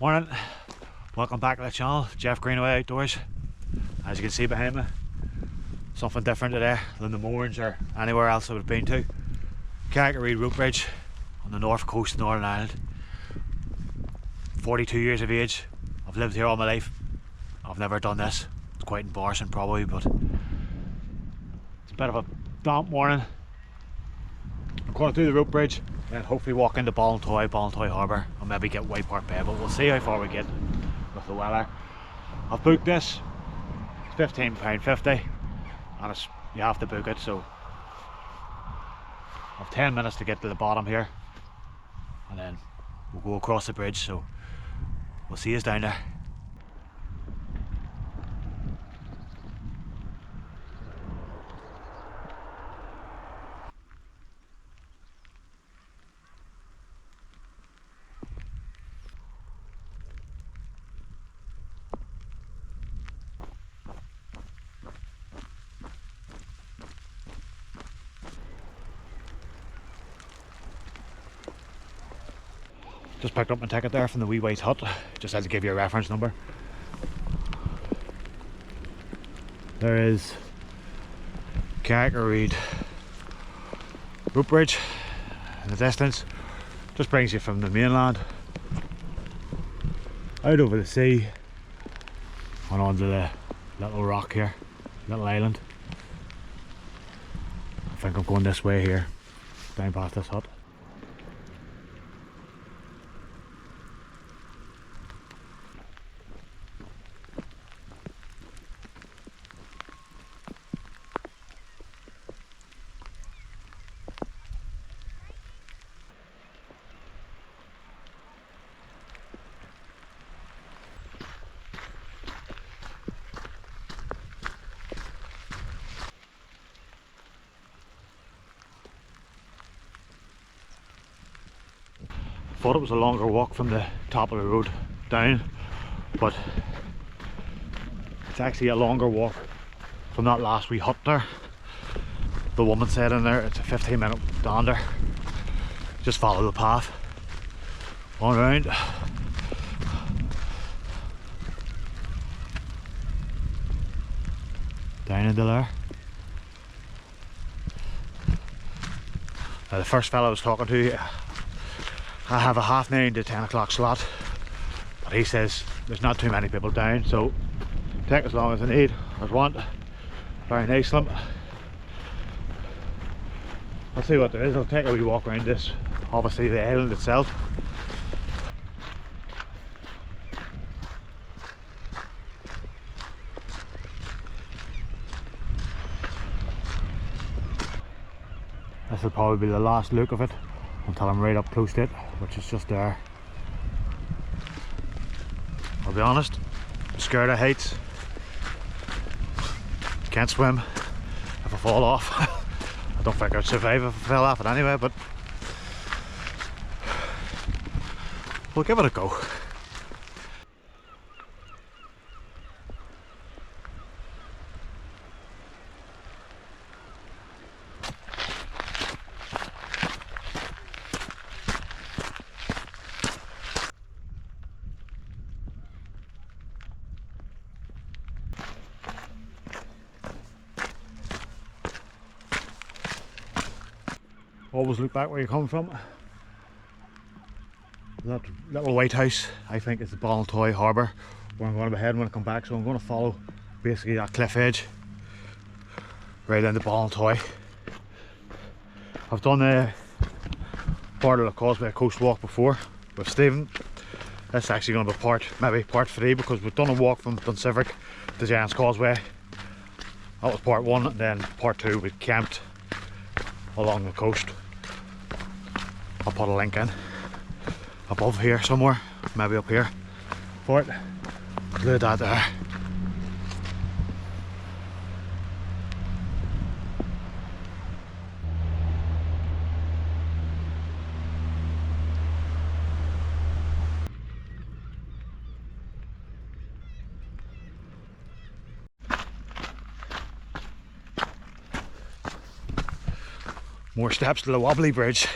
Morning, welcome back to the channel. Jeff Greenaway Outdoors. As you can see behind me, something different today than the moorings or anywhere else I would have been to. Carrick-A-Rede rope bridge on the north coast of Northern Ireland. 42 years of age. I've lived here all my life. I've never done this. It's quite embarrassing probably, but it's a bit of a damp morning. I'm going to do the rope bridge and hopefully walk into Ballintoy Harbour, and maybe get White Park Bay, but we'll see how far we get with the weather. I've booked this. It's £15.50 and you have to book it, so I've 10 minutes to get to the bottom here and then we'll go across the bridge, so we'll see us down there. Just picked up my ticket there from the Wee White Hut. Just had to give you a reference number. There is Carrick-A-Rede rope bridge in the distance. Just brings you from the mainland out over the sea and onto the little rock here, little island. I think I'm going this way here, down past this hut. Thought it was a longer walk from the top of the road down, but it's actually a longer walk from that last wee hut there. The woman said in there it's a 15-minute dander. Just follow the path on around. Down into there. Now the first fella I was talking to, I have a 9:30 to 10 o'clock slot, but he says there's not too many people down, so take as long as I need, as want. Very nice of them. I'll see what there is. I'll take a wee walk around this, obviously the island itself. This will probably be the last look of it until I'm right up close to it, which is just there. I'll be honest, I'm scared of heights. Can't swim if I fall off. I don't think I'd survive if I fell off it anyway, but we'll give it a go. Always look back where you come from. That little white house, I think, is the Ballintoy Harbour where I'm going to be heading when I come back, so I'm going to follow basically that cliff edge right into Ballintoy. I've done a part of the Causeway Coast walk before with Stephen. This is actually going to be maybe part 3, because we've done a walk from Duncivic to Giant's Causeway. That was part 1, and then part 2 we camped along the coast. I'll put a link in above here somewhere, maybe up here for it. Look at that there. More steps to the wobbly bridge.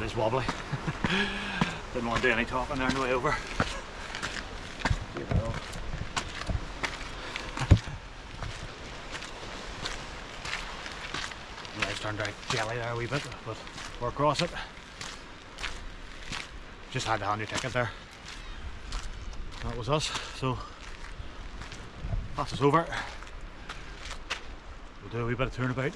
it is wobbly. Didn't want to do any talking there on the way over. The legs turned out jelly there a wee bit, but we're across it. Just had to hand your ticket there. That was us, so that's us over. We'll do a wee bit of turnabout.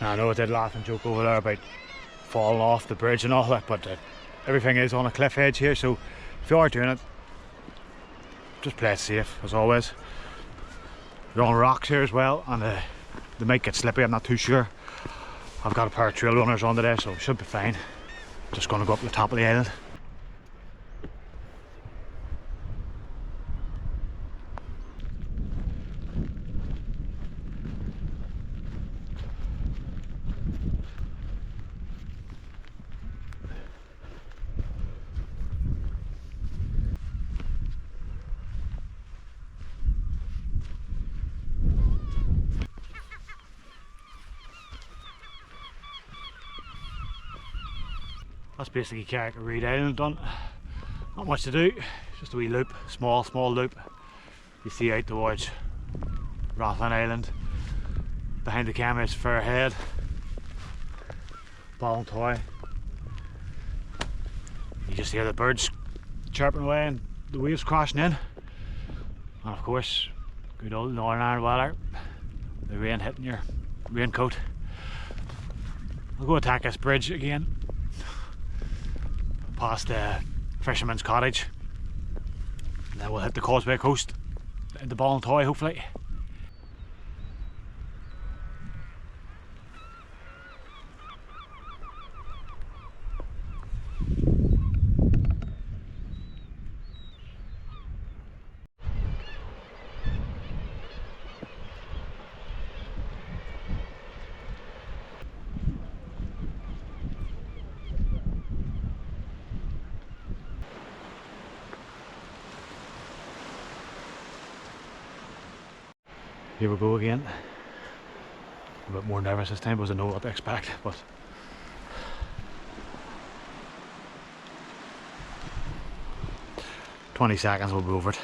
Now, I know I did laugh and joke over there about falling off the bridge and all that, but everything is on a cliff edge here, so if you are doing it, just play it safe as always. You're on rocks here as well, and they might get slippy, I'm not too sure. I've got a pair of trail runners on today, so it should be fine. Just going to go up to the top of the island. That's basically Carrick-A-Rede Island done. Not much to do, just a wee loop, small loop. You see out towards Rathlin Island. Behind the camera is Fairhead, Ballantoy. You just hear the birds chirping away and the waves crashing in. And of course, good old Northern Ireland weather. The rain hitting your raincoat. I'll go attack this bridge again. Past the fisherman's cottage, and then we'll hit the Causeway coast into Ballantoy hopefully. Here we go again. A bit more nervous this time because I know what to expect, but 20 seconds we'll be over it.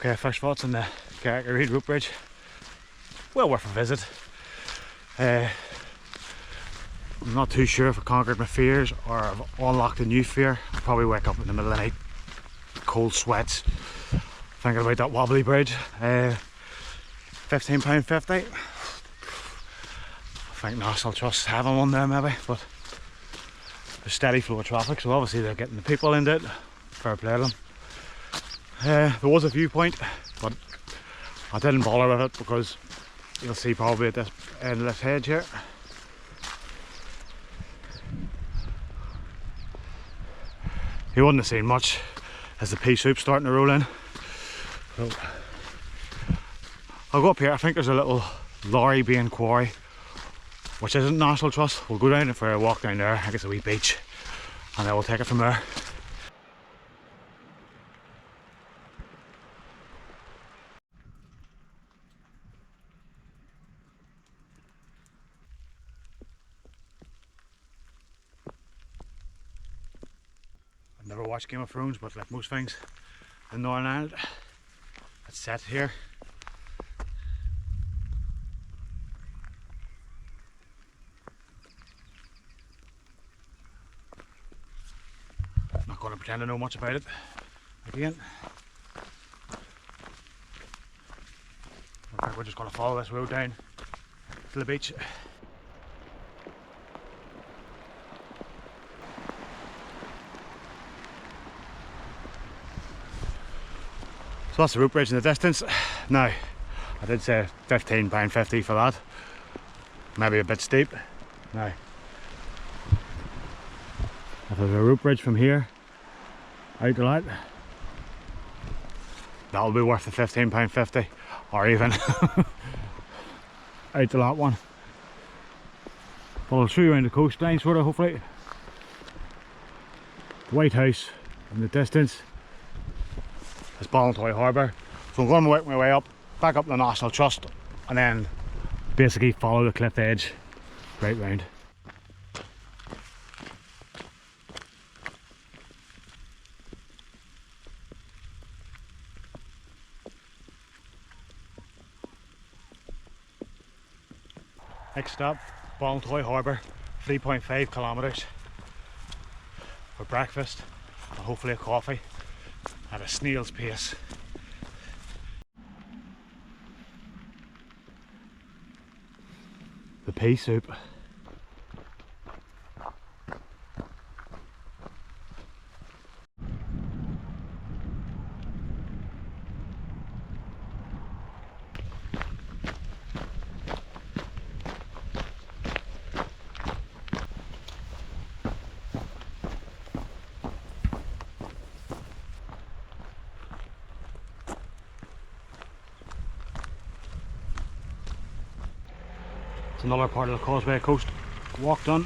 Okay, first thoughts on the Carrick-A-Rede rope bridge. Well worth a visit. I'm not too sure if I conquered my fears or I've unlocked a new fear. I'll probably wake up in the middle of the night, cold sweats, thinking about that wobbly bridge. £15.50. I think National Trust having one there maybe, but there's steady flow of traffic, so obviously they're getting the people into it. Fair play to them. There was a viewpoint, but I didn't bother with it because you'll see probably at this end of this hedge here. You wouldn't have seen much as the pea soup starting to roll in. So I'll go up here. I think there's a little lorry being quarry, which isn't National Trust. We'll go down for a walk down there. I think it's a wee beach, and then we'll take it from there. I've never watched Game of Thrones, but like most things in Northern Ireland, it's set here. pretend to know much about it. Again, okay, we're just going to follow this road down to the beach. So that's the rope bridge in the distance. Now, I did say £15.50 for that. Maybe a bit steep. Now, if there's a rope bridge from here out to that, that'll be worth the £15.50, or even out to that one. But I'll show you around the coastline, sort of, hopefully. The White House in the distance is Ballintoy Harbour. So I'm going to work my way up, back up the National Trust, and then basically follow the cliff edge right round. Next stop, Ballintoy Harbour, 3.5 kilometres for breakfast and hopefully a coffee at a snail's pace. The pea soup. Another part of the Causeway coast walk done.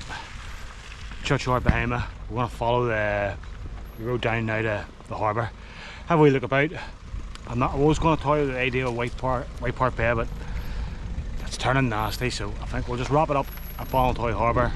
Churchyard behind me. We're going to follow the road down now to the harbour. Have a wee look about. I was going to tell you the idea of White Park Bay, but it's turning nasty, so I think we'll just wrap it up at Ballintoy Harbour.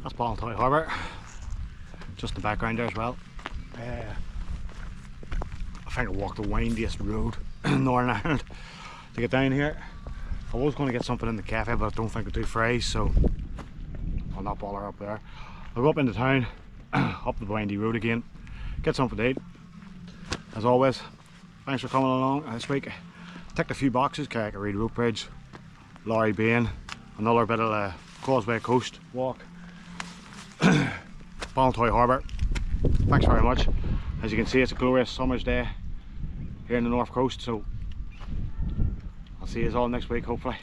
That's Ballintoy Harbour, just in the background there as well. I think I walked the windiest road in Northern Ireland to get down here. I was going to get something in the cafe, but I don't think I'll do fries, so I'll not bother up there. I'll go up into town, up the windy road again, get something to eat. As always, thanks for coming along this week. Ticked a few boxes: Carrick-A-Rede rope bridge, Lorry Bain, another bit of Causeway coast walk. Ballintoy Harbour. Thanks very much. As you can see, it's a glorious summer's day here in the north coast, so I'll see you all next week hopefully.